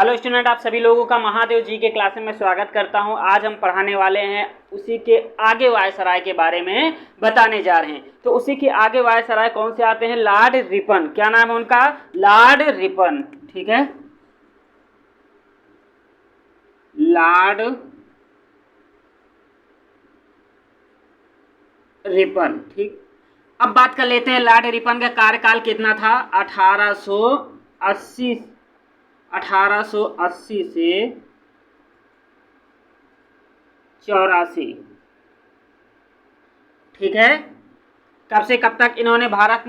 Hello student, आप सभी लोगों का महादेव जी के क्लास में स्वागत करता हूं। आज हम पढ़ाने वाले हैं उसी के आगे वायसराय के बारे में बताने जा रहे हैं। तो उसी के आगे वायसराय कौन से आते हैं? Lord Ripon. क्या नाम है उनका? Lord Ripon. ठीक है, लॉर्ड रिपन। ठीक, अब बात कर लेते हैं लॉर्ड रिपन का कार्यकाल कितना था। 1880 से 84। ठीक है, कब से कब तक इन्होंने भारत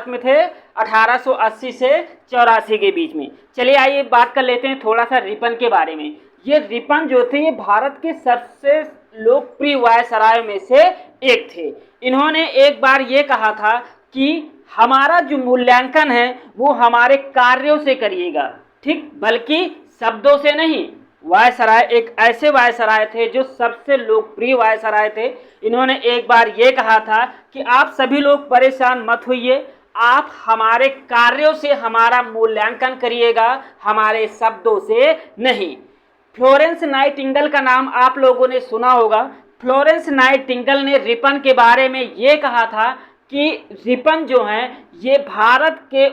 में थे? 1880 से 84 के बीच में। चलिए आइए बात कर लेते हैं थोड़ा सा रिपन के बारे में। ये रिपन जो थे ये भारत के सबसे लोकप्रिय वायसराय में से एक थे। इन्होंने एक बार ये कहा था कि हमारा जो मूल्यांकन है वो हमारे कार्यों से करिएगा, ठीक, बल्कि शब्दों से नहीं। वायसराय एक ऐसे वायसराय थे जो सबसे लोकप्रिय वायसराय थे। इन्होंने एक बार ये कहा था कि आप सभी लोग परेशान मत होइए, आप हमारे कार्यों से हमारा मूल्यांकन करिएगा, हमारे शब्दों से नहीं। फ्लोरेंस नाइटिंगेल का नाम आप लोगों ने सुना होगा। फ्लोरेंस नाइटिंगेल ने रिपन के बारे में ये कहा था कि रिपन जो हैं ये भारत के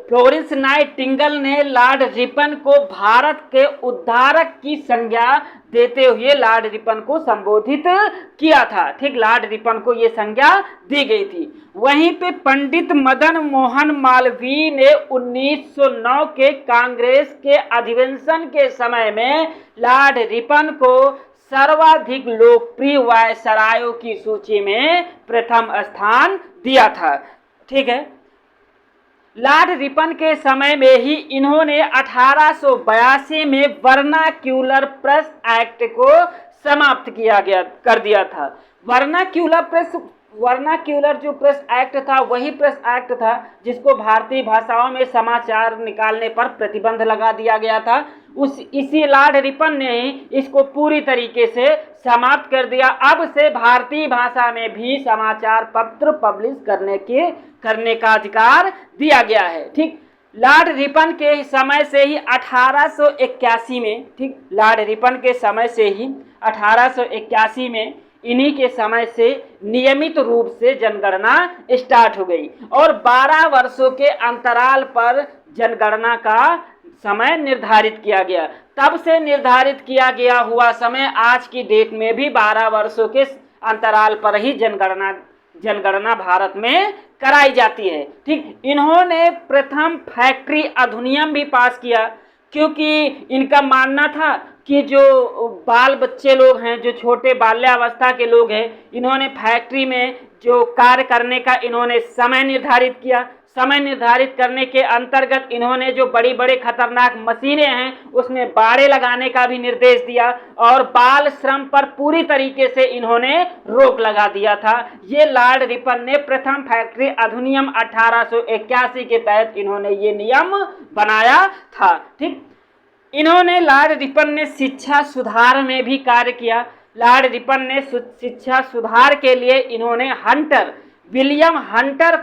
फ्लोरेंस नाइटिंगेल ने लॉर्ड रिपन को भारत के उद्धारक की संज्ञा देते हुए लॉर्ड रिपन को संबोधित किया था। ठीक, लॉर्ड रिपन को ये संज्ञा दी गई थी। वहीं पे पंडित मदन मोहन मालवीय ने 1909 के कांग्रेस के अधिवेशन के समय में लॉर्ड रिपन को सर्वाधिक लोकप्रिय वायसरायों की सूची में प्रथम स्थान दिया था। ठीक है, लॉर्ड रिपन के समय में ही इन्होंने 1882 में वर्नाक्यूलर प्रेस एक्ट को समाप्त कर दिया था। वर्नाक्यूलर जो प्रेस एक्ट था वही प्रेस एक्ट था जिसको भारतीय भाषाओं में समाचार निकालने पर प्रतिबंध लगा दिया गया था। इसी लॉर्ड रिपन ने ही इसको पूरी तरीके से समाप्त कर दिया। अब से भारतीय भाषा में भी समाचार पत्र पब्लिश करने का अधिकार दिया गया है। ठीक, लॉर्ड रिपन के समय से ही 1881 में, ठीक, लॉर्ड रिपन के समय से ही 1881 में इन्हीं के समय से नियमित रूप से जनगणना स्टार्ट हो गई और 12 वर्षों के अंतराल पर जनगणना का समय निर्धारित किया गया। तब से निर्धारित किया गया हुआ समय आज की डेट में भी 12 वर्षों के अंतराल पर ही जनगणना भारत में कराई जाती है। ठीक, इन्होंने प्रथम फैक्ट्री अधिनियम भी पास किया क्योंकि इनका मानना था कि जो बाल बच्चे लोग हैं, जो छोटे बाल्यावस्था के लोग हैं, इन्होंने फैक्ट्री में जो कार्य करने का इन्होंने समय निर्धारित किया। समय निर्धारित करने के अंतर्गत इन्होंने जो बड़ी बड़ी खतरनाक मशीनें हैं उसमें बाड़े लगाने का भी निर्देश दिया और बाल श्रम पर पूरी तरीके से इन्होंने रोक लगा दिया था। ये लॉर्ड रिपन ने प्रथम फैक्ट्री अधिनियम 1881 के तहत इन्होंने ये नियम बनाया था। ठीक, इन्होंने लॉर्ड रिपन ने शिक्षा सुधार में भी कार्य किया। लॉर्ड रिपन ने शिक्षा सुधार के लिए इन्होंने विलियम हंटर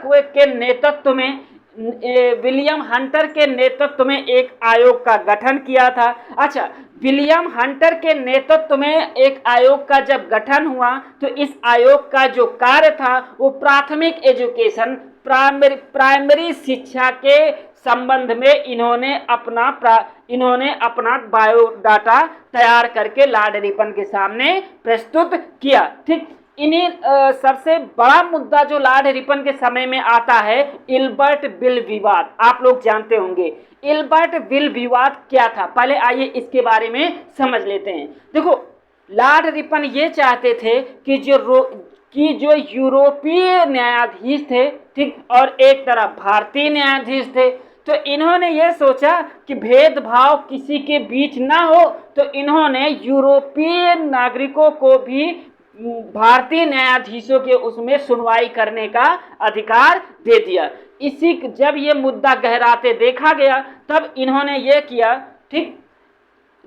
के नेतृत्व में एक आयोग का गठन किया था। अच्छा, विलियम हंटर के नेतृत्व में एक आयोग का जब गठन हुआ तो इस आयोग का जो कार्य था वो प्राथमिक एजुकेशन, प्राइमरी शिक्षा के संबंध में इन्होंने अपना बायोडाटा तैयार करके लॉर्ड रिपन के सामने प्रस्तुत किया। ठीक, इन्हीं सबसे बड़ा मुद्दा जो लॉर्ड रिपन के समय में आता है इल्बर्ट बिल विवाद। आप लोग जानते होंगे इल्बर्ट बिल विवाद क्या था। पहले आइए इसके बारे में समझ लेते हैं। देखो, लॉर्ड रिपन ये चाहते थे कि जो यूरोपीय न्यायाधीश थे, ठीक, और एक तरफ भारतीय न्यायाधीश थे, तो इन्होंने ये सोचा कि भेदभाव किसी के बीच ना हो, तो इन्होंने यूरोपीय नागरिकों को भी भारतीय न्यायाधीशों के उसमें सुनवाई करने का अधिकार दे दिया। जब ये मुद्दा गहराते देखा गया तब इन्होंने ये किया। ठीक,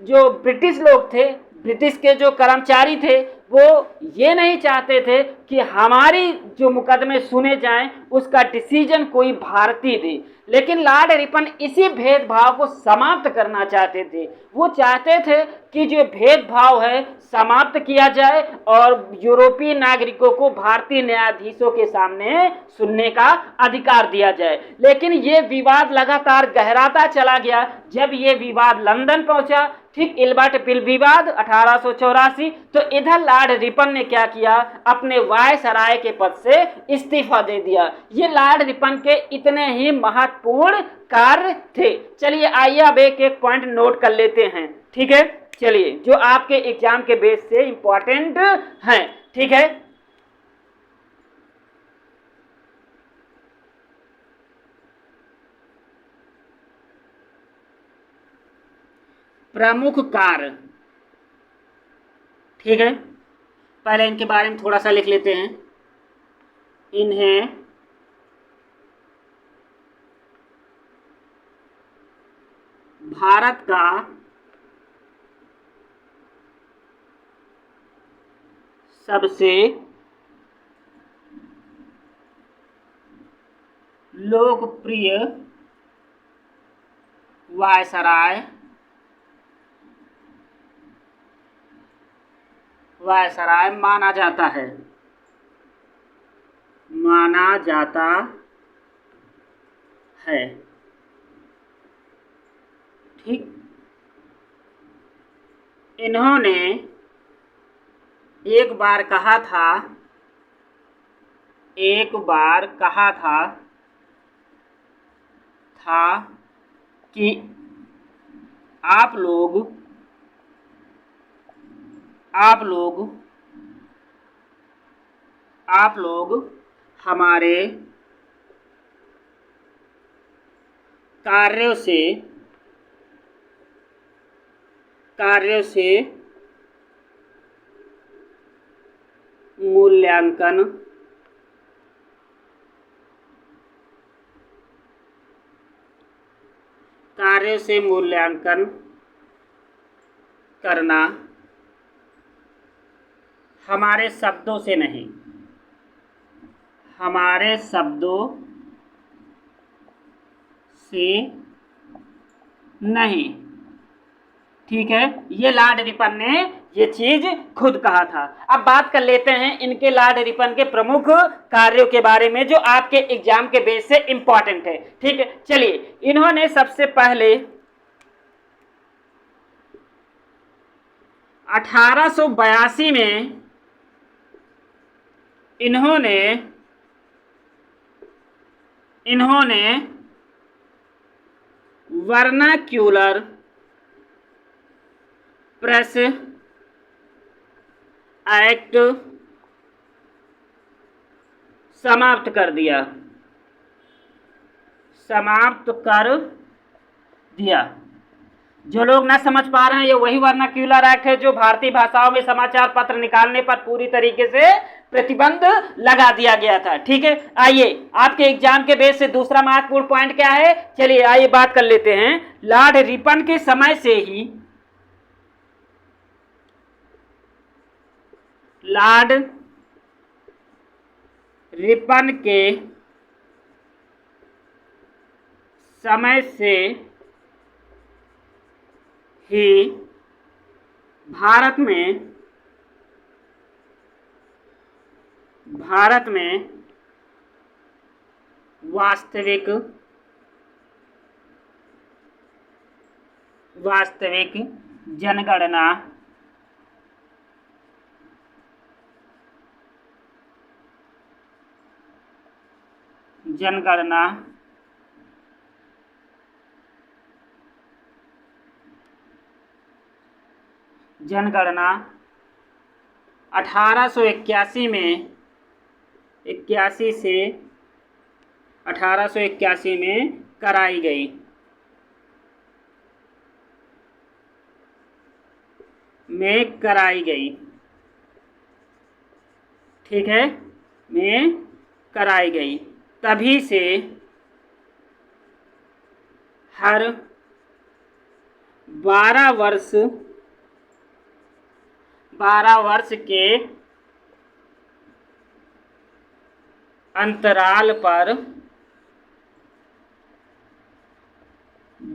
जो ब्रिटिश लोग थे, ब्रिटिश के जो कर्मचारी थे, वो ये नहीं चाहते थे कि हमारी जो मुकदमे सुने जाएं उसका डिसीजन कोई भारतीय दे, लेकिन लॉर्ड रिपन इसी भेदभाव को समाप्त करना चाहते थे। वो चाहते थे कि जो भेदभाव है समाप्त किया जाए और यूरोपीय नागरिकों को भारतीय न्यायाधीशों के सामने सुनने का अधिकार दिया जाए। लेकिन ये विवाद लगातार गहराता चला गया। जब ये विवाद लंदन पहुंचा, ठीक इल्बर्ट बिल विवाद 1884, तो इधर लॉर्ड रिपन ने क्या किया, अपने वायसराय के पद से इस्तीफा दे दिया। ये लॉर्ड रिपन के इतने ही महत्वपूर्ण कार्य थे। चलिए आइए अब एक एक पॉइंट नोट कर लेते हैं। ठीक है, चलिए जो आपके एग्जाम के बेस से इंपॉर्टेंट हैं। ठीक है, प्रमुख कार्य। ठीक है, पहले इनके बारे में थोड़ा सा लिख लेते हैं। इन्हें भारत का सबसे लोकप्रिय वायसराय माना जाता है, ठीक। इन्होंने एक बार कहा था कि आप लोग हमारे कार्यों से मूल्यांकन करना, हमारे शब्दों से नहीं। ठीक है, ये लॉर्ड रिपन ने ये चीज खुद कहा था। अब बात कर लेते हैं इनके लॉर्ड रिपन के प्रमुख कार्यों के बारे में जो आपके एग्जाम के बेस से इंपॉर्टेंट है। ठीक है, चलिए इन्होंने सबसे पहले 1882 में इन्होंने वर्नाक्यूलर प्रेस एक्ट समाप्त कर दिया। जो लोग ना समझ पा रहे हैं, ये वही वर्नाक्यूलर एक्ट है जो भारतीय भाषाओं में समाचार पत्र निकालने पर पूरी तरीके से प्रतिबंध लगा दिया गया था। ठीक है, आइए आपके एग्जाम के बेस से दूसरा महत्वपूर्ण पॉइंट क्या है, चलिए आइए बात कर लेते हैं। लॉर्ड रिपन के समय से ही भारत में वास्तविक जनगणना जनगणना 1881 से 1881 में कराई गई। ठीक है, कराई गई। तभी से हर 12 वर्ष के अंतराल पर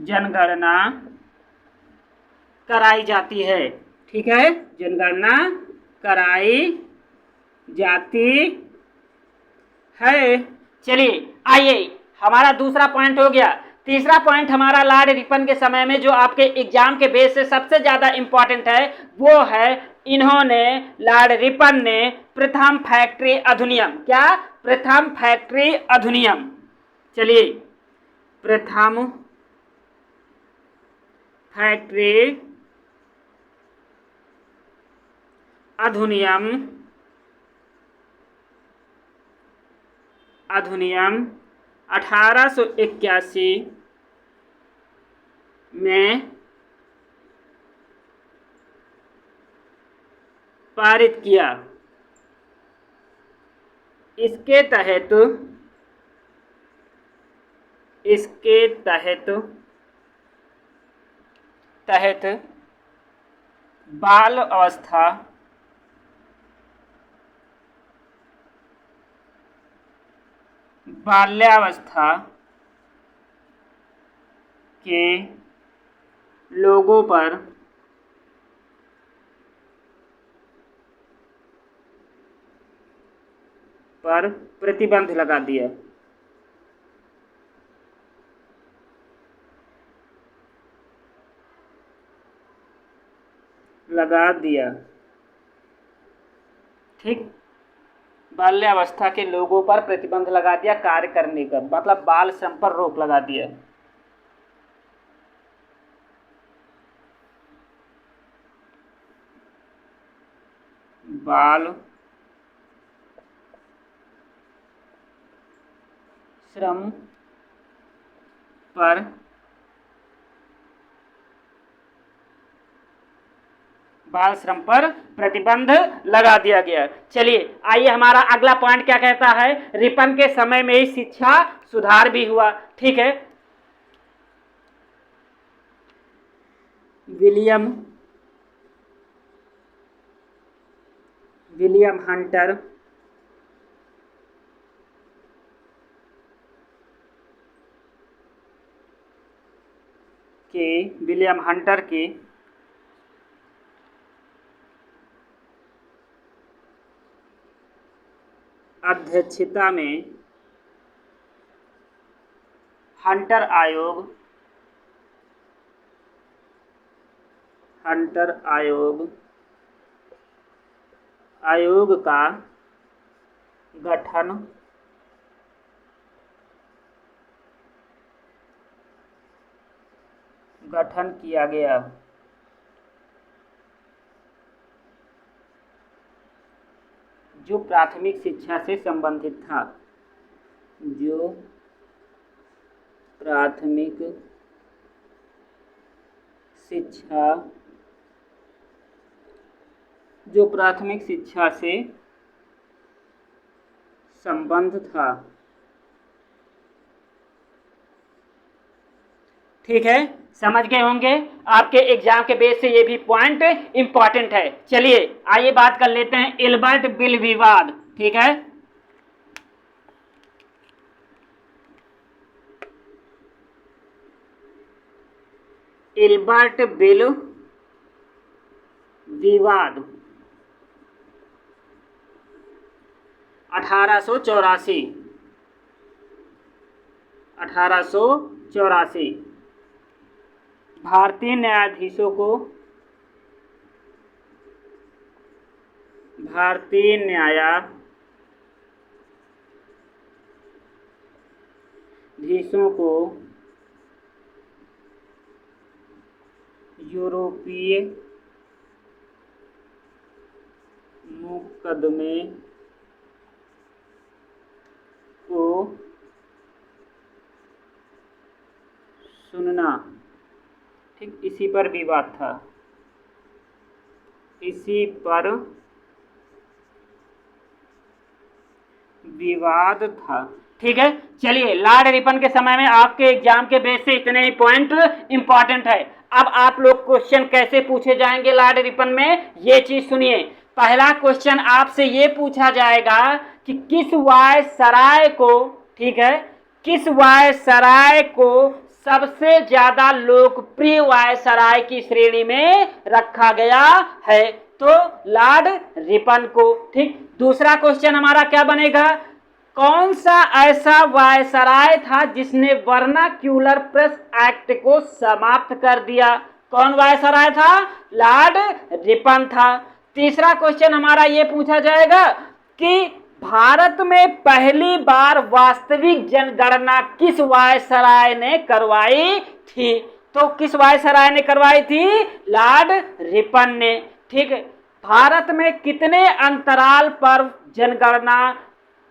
जनगणना कराई जाती है। ठीक है, जनगणना कराई जाती है। चलिए आइए, हमारा दूसरा पॉइंट हो गया। तीसरा पॉइंट हमारा लॉर्ड रिपन के समय में जो आपके एग्जाम के बेस से सबसे ज्यादा इंपॉर्टेंट है वो है, इन्होंने लॉर्ड रिपन ने प्रथम फैक्ट्री अधिनियम, क्या, प्रथम फैक्ट्री अधिनियम, चलिए प्रथम फैक्ट्री अधिनियम 1881 में पारित किया। इसके तहत बाल अवस्था बाल्यावस्था के लोगों पर प्रतिबंध लगा दिया। ठीक, बाल्यावस्था के लोगों पर प्रतिबंध लगा दिया कार्य करने का, मतलब बाल श्रम पर रोक लगा दिया। बाल श्रम पर प्रतिबंध लगा दिया गया। चलिए आइए, हमारा अगला पॉइंट क्या कहता है, रिपन के समय में ही शिक्षा सुधार भी हुआ। ठीक है, विलियम हंटर के अध्यक्षता में हंटर आयोग का गठन किया गया। जो प्राथमिक शिक्षा से संबंधित था, जो प्राथमिक शिक्षा से संबंध था। ठीक है, समझ गए होंगे, आपके एग्जाम के बेस से ये भी पॉइंट इंपॉर्टेंट है। चलिए आइए बात कर लेते हैं इल्बर्ट बिल विवाद। ठीक है, इल्बर्ट बिल विवाद 1884। भारतीय न्यायाधीशों को यूरोपीय मुकदमे को सुनना, ठीक, इसी पर विवाद था। ठीक है, चलिए लॉर्ड रिपन के समय में आपके एग्जाम के बेस से इतने ही पॉइंट इंपॉर्टेंट है। अब आप लोग क्वेश्चन कैसे पूछे जाएंगे लॉर्ड रिपन में, ये चीज सुनिए। पहला क्वेश्चन आपसे ये पूछा जाएगा कि किस वायसराय को, ठीक है, किस वायसराय को सबसे ज्यादा लोकप्रिय वायसराय की श्रेणी में रखा गया है? तो लॉर्ड रिपन को। ठीक, दूसरा क्वेश्चन हमारा क्या बनेगा? कौन सा ऐसा वायसराय था जिसने वर्नाक्यूलर प्रेस एक्ट को समाप्त कर दिया? कौन वायसराय था? लॉर्ड रिपन था। तीसरा क्वेश्चन हमारा ये पूछा जाएगा कि भारत में पहली बार वास्तविक जनगणना किस वायसराय ने करवाई थी? तो किस वायसराय ने करवाई थी? लॉर्ड रिपन ने। ठीक है, भारत में कितने अंतराल पर जनगणना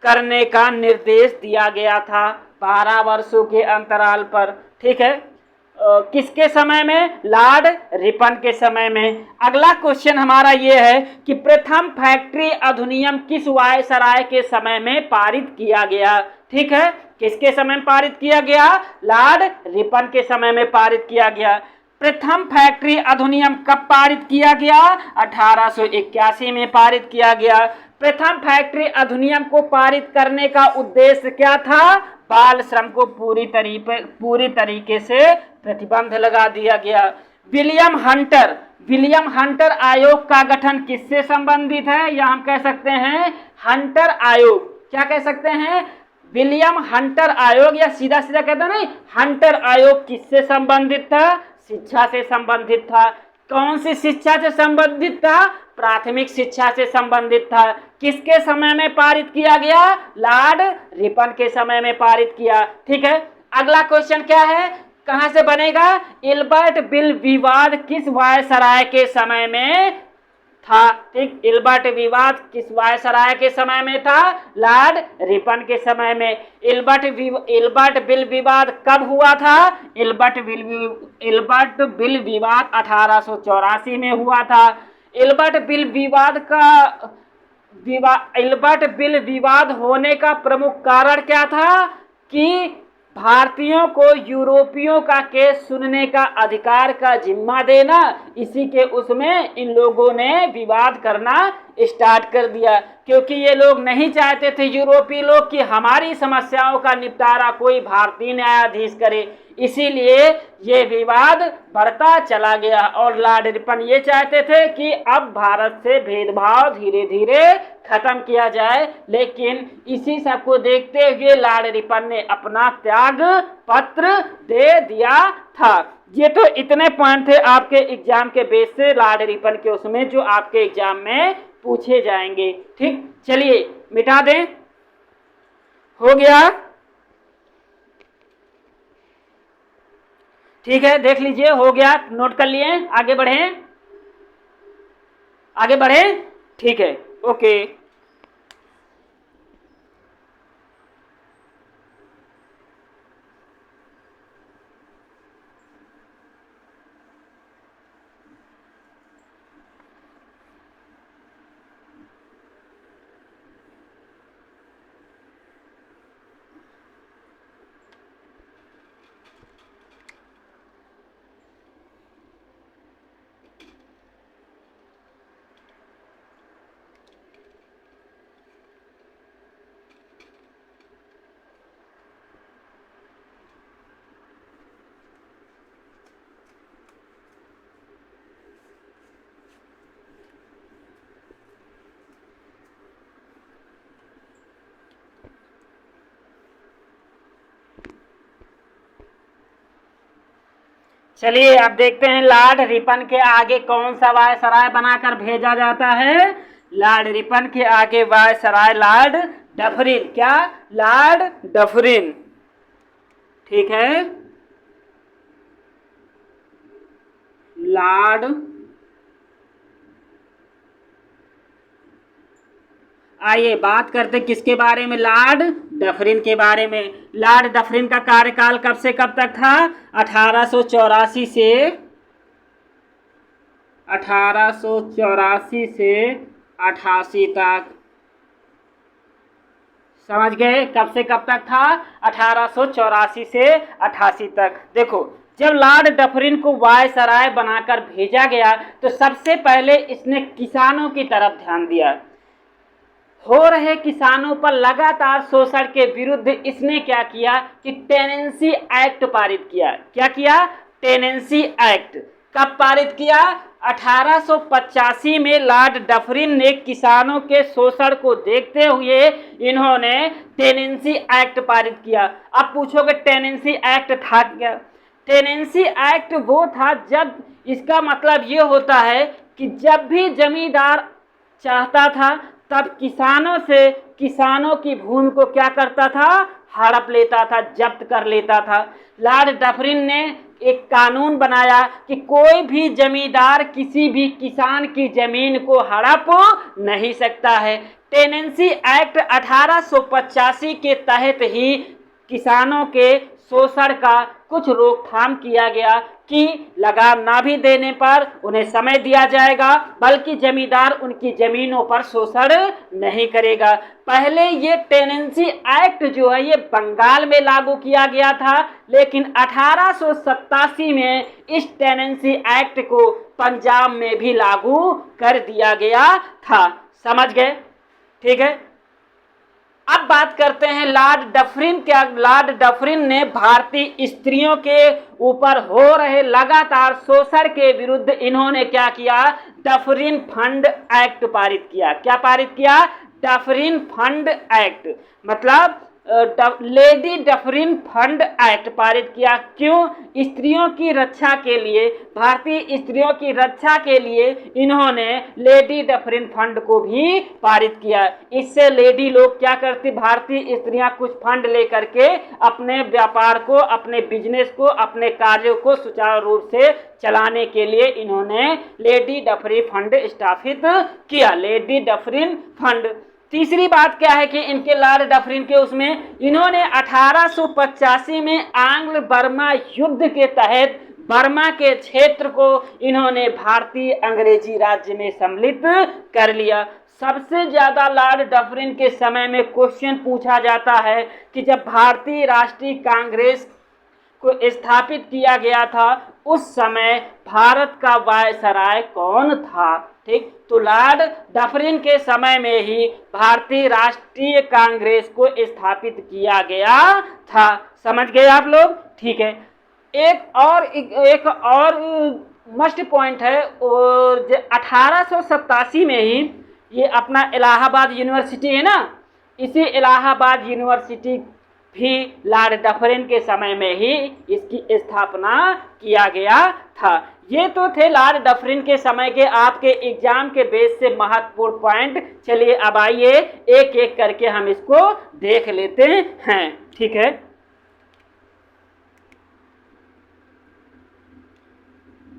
करने का निर्देश दिया गया था? 12 वर्षों के अंतराल पर। ठीक है, किसके समय में? लॉर्ड रिपन के समय में। अगला क्वेश्चन हमारा ये है कि प्रथम फैक्ट्री अधिनियम किस वायसराय के समय में पारित किया गया? ठीक है, किसके समय में पारित किया गया? लॉर्ड रिपन के समय में पारित किया गया। प्रथम फैक्ट्री अधिनियम कब पारित किया गया? 1881 में पारित किया गया। प्रथम फैक्ट्री अधिनियम को पारित करने का उद्देश्य क्या था? बाल श्रम को पूरी तरीके से प्रतिबंध लगा दिया गया। विलियम हंटर आयोग का गठन किससे संबंधित है? या हम कह सकते हैं हंटर आयोग। क्या कह सकते हैं? विलियम हंटर आयोग, या सीधा सीधा कहते हैं नहीं, हंटर आयोग किससे संबंधित था? शिक्षा से संबंधित था। कौन सी शिक्षा से संबंधित था? प्राथमिक शिक्षा से संबंधित था। किसके समय में पारित किया गया? लॉर्ड रिपन के समय में पारित किया। ठीक है, अगला क्वेश्चन क्या है? कहां से बनेगा? इल्बर्ट बिल विवाद किस वायसराय के समय में था? ठीक, इल्बर्ट विवाद किस वायसराय के समय में था? लॉर्ड रिपन के समय में। इल्बर्ट बिल विवाद कब हुआ था? इल्बर्ट बिल विवाद 1884 में हुआ था। इल्बर्ट बिल विवाद होने का प्रमुख कारण क्या था? कि भारतीयों को यूरोपियों का केस सुनने का अधिकार का जिम्मा देना, इसी के उसमें इन लोगों ने विवाद करना स्टार्ट कर दिया, क्योंकि ये लोग नहीं चाहते थे यूरोपीय लोग कि हमारी समस्याओं का निपटारा कोई भारतीय न्यायाधीश करे। इसीलिए ये विवाद बढ़ता चला गया और लॉर्ड रिपन ये चाहते थे कि अब भारत से भेदभाव धीरे धीरे खत्म किया जाए, लेकिन इसी सब को देखते हुए लॉर्ड रिपन ने अपना त्याग पत्र दे दिया था। ये तो इतने पॉइंट थे आपके एग्जाम के बेस से लॉर्ड रिपन के उसमें, जो आपके एग्जाम में पूछे जाएंगे। ठीक, चलिए मिटा दें। हो गया? ठीक है, देख लीजिए, हो गया, नोट कर लिए। आगे बढ़े। ठीक है, ओके। चलिए अब देखते हैं लॉर्ड रिपन के आगे कौन सा वायसराय बनाकर भेजा जाता है। लॉर्ड रिपन के आगे वायसराय लॉर्ड डफरिन। क्या? Lord Dufferin. ठीक है, लॉर्ड, आइए बात करते किसके बारे में? लॉर्ड डफरिन के बारे में। लॉर्ड डफरिन का कार्यकाल कब से कब तक था? 1884 से 88 तक। समझ गए? कब से कब तक था? 1884 से 88 तक। देखो, जब लॉर्ड डफरिन को वायसराय बनाकर भेजा गया तो सबसे पहले इसने किसानों की तरफ ध्यान दिया। हो रहे किसानों पर लगातार शोषण के विरुद्ध इसने क्या किया कि टेनेंसी एक्ट पारित किया। क्या किया? Tenancy act. कब पारित किया? 1885 में लॉर्ड डफरिन ने किसानों के शोषण को देखते हुए इन्होंने टेनेंसी एक्ट पारित किया। अब पूछोगे टेनेंसी एक्ट था क्या? टेनेंसी एक्ट वो था जब, इसका मतलब ये होता है कि जब भी जमींदार चाहता था तब किसानों की भूमि को क्या करता था? हड़प लेता था, जब्त कर लेता था। लॉर्ड डफरिन ने एक कानून बनाया कि कोई भी जमींदार किसी भी किसान की जमीन को हड़प नहीं सकता है। टेनेंसी एक्ट 1885 के तहत ही किसानों के शोषण का कुछ रोकथाम किया गया कि लगान ना भी देने पर उन्हें समय दिया जाएगा, बल्कि जमींदार उनकी जमीनों पर शोषण नहीं करेगा। पहले ये टेनेंसी एक्ट जो है ये बंगाल में लागू किया गया था, लेकिन 1887 में इस टेनेंसी एक्ट को पंजाब में भी लागू कर दिया गया था। समझ गए? ठीक है। अब बात करते हैं लॉर्ड डफरिन। क्या लॉर्ड डफरिन ने भारतीय स्त्रियों के ऊपर हो रहे लगातार शोषण के विरुद्ध इन्होंने क्या किया? डफरिन फंड एक्ट पारित किया। क्या पारित किया? डफरिन फंड एक्ट, मतलब लेडी डफरिन फंड एक्ट पारित किया। क्यों? स्त्रियों की रक्षा के लिए, भारतीय स्त्रियों की रक्षा के लिए इन्होंने लेडी डफरिन फंड को भी पारित किया। इससे लेडी लोग क्या करती, भारतीय स्त्रियां कुछ फंड लेकर के अपने व्यापार को, अपने बिजनेस को, अपने कार्यों को सुचारू रूप से चलाने के लिए इन्होंने लेडी डफरिन फंड स्थापित किया। Lady Dufferin fund. तीसरी बात क्या है कि इनके लॉर्ड डफरिन के उसमें इन्होंने 1885 में आंग्ल बर्मा युद्ध के तहत बर्मा के क्षेत्र को इन्होंने भारतीय अंग्रेजी राज्य में सम्मिलित कर लिया। सबसे ज्यादा लॉर्ड डफरिन के समय में क्वेश्चन पूछा जाता है कि जब भारतीय राष्ट्रीय कांग्रेस को स्थापित किया गया था उस समय भारत का वायसराय कौन था? ठीक, तो लॉर्ड डफरिन के समय में ही भारतीय राष्ट्रीय कांग्रेस को स्थापित किया गया था। समझ गए आप लोग? ठीक है। एक और मस्ट पॉइंट है, और 1887 में ही ये अपना इलाहाबाद यूनिवर्सिटी है ना, इसी इलाहाबाद यूनिवर्सिटी भी लॉर्ड डफरिन के समय में ही इसकी स्थापना किया गया था। ये तो थे लॉर्ड डफरिन के समय के आपके एग्जाम के बेस से महत्वपूर्ण पॉइंट। चलिए अब आइए एक एक करके हम इसको देख लेते हैं। ठीक है।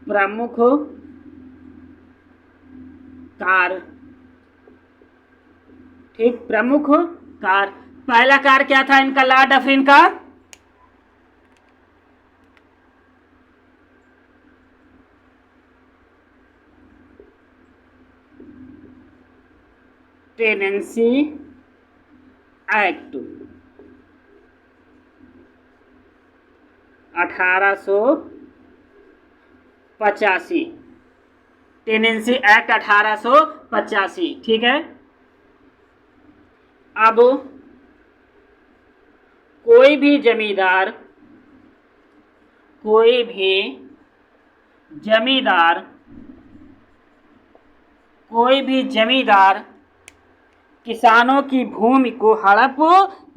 प्रमुख कार्य। ठीक, प्रमुख कार्य। पहला कार्य क्या था इनका लॉर्ड डफरिन का? Tenancy act 1885। Tenancy act 1885। ठीक है। अब कोई भी जमींदार किसानों की भूमि को हड़प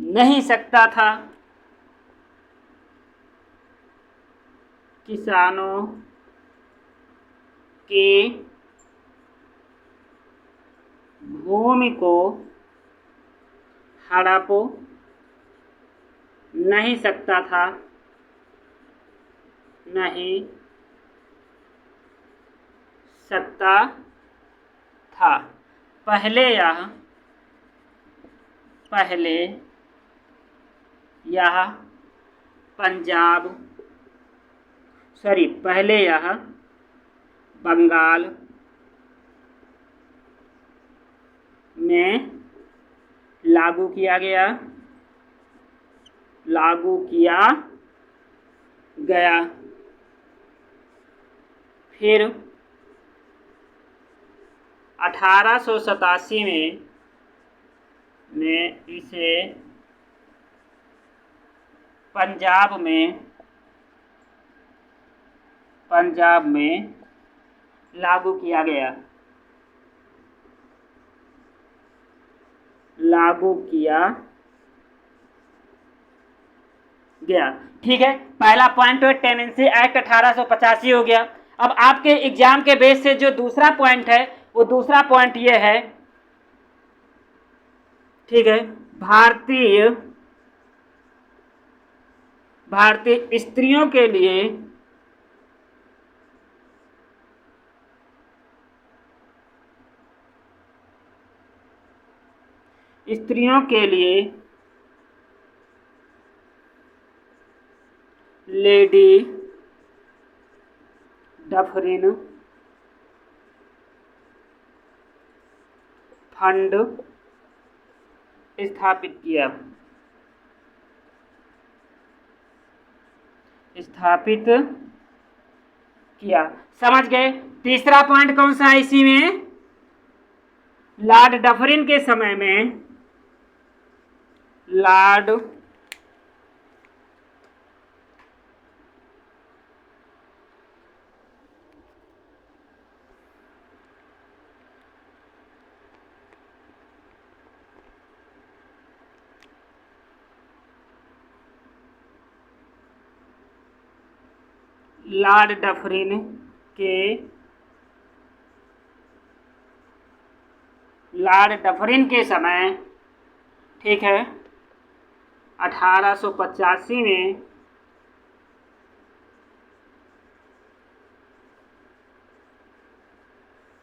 नहीं सकता था। किसानों की भूमि को हड़प नहीं सकता था, नहीं सकता था। पहले यह बंगाल में लागू किया गया। फिर 1887 में ने इसे पंजाब में लागू किया गया। ठीक है, पहला पॉइंट तो टेनेंसी एक्ट 1885 हो गया। अब आपके एग्जाम के बेस से जो दूसरा पॉइंट है, वो दूसरा पॉइंट ये है, ठीक है, भारतीय स्त्रियों के लिए लेडी डफरिन फंड स्थापित किया। समझ गए? तीसरा पॉइंट कौन सा है इसी में? लॉर्ड डफरिन के समय में लॉर्ड डफरिन के समय, ठीक है, 1885 में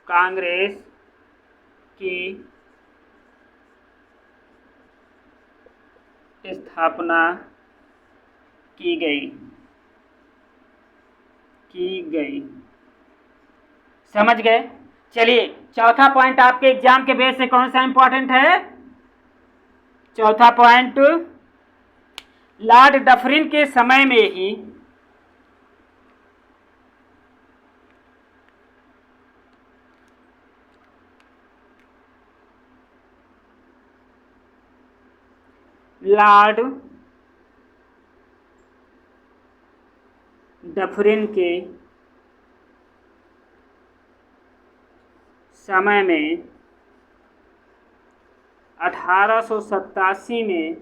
कांग्रेस की स्थापना की गई। समझ गए? चलिए, चौथा पॉइंट आपके एग्जाम के बेस से कौन सा इंपॉर्टेंट है? चौथा पॉइंट, लॉर्ड डफरिन के समय में ही लॉर्ड डफरिन के समय में 1887 में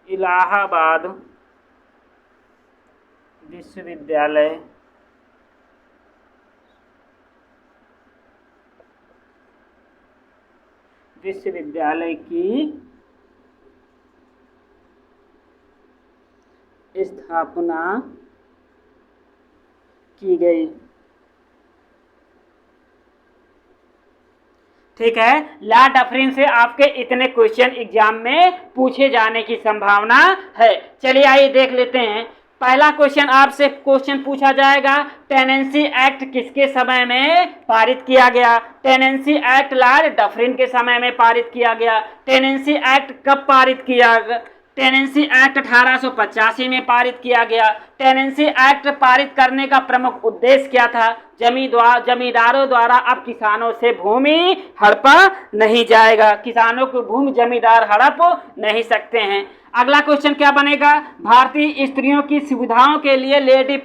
इलाहाबाद विश्वविद्यालय की स्थापना की गई। ठीक है, लॉर्ड डफरिन से आपके इतने क्वेश्चन एग्जाम में पूछे जाने की संभावना है। चलिए आइए देख लेते हैं। पहला क्वेश्चन आपसे पूछा जाएगा, टेनेंसी एक्ट किसके समय में पारित किया गया? टेनेंसी एक्ट लॉर्ड डफरिन के समय में पारित किया गया। टेनेंसी एक्ट कब पारित किया? टेनेंसी एक्ट 1885 में पारित किया गया। टेनेंसी एक्ट पारित करने का प्रमुख उद्देश्य क्या था? जमींदारों द्वारा अब किसानों से भूमि हड़पा नहीं जाएगा। किसानों को भूमि जमींदार हड़प नहीं सकते हैं। अगला क्वेश्चन क्या बनेगा? भारतीय स्त्रियों की सुविधाओं के लिए लेडी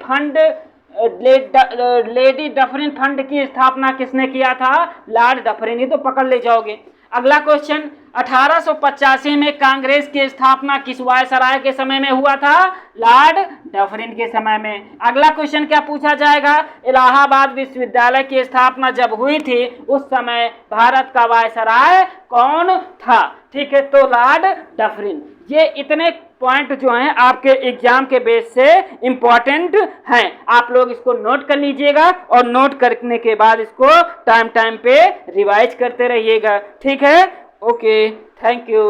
डफरिन फंड की स्थापना किसने किया था? Lord Dufferin. ही तो पकड़ ले जाओगे। अगला क्वेश्चन, 1885 में कांग्रेस की स्थापना किस वायसराय के समय में हुआ था? लॉर्ड डफरिन के समय में। अगला क्वेश्चन क्या पूछा जाएगा? इलाहाबाद विश्वविद्यालय की स्थापना जब हुई थी उस समय भारत का वायसराय कौन था? ठीक है, तो लॉर्ड डफरिन। ये इतने पॉइंट जो हैं आपके एग्जाम के बेस से इम्पॉर्टेंट हैं। आप लोग इसको नोट कर लीजिएगा और नोट करने के बाद इसको टाइम पे रिवाइज करते रहिएगा। ठीक है, ओके, थैंक यू।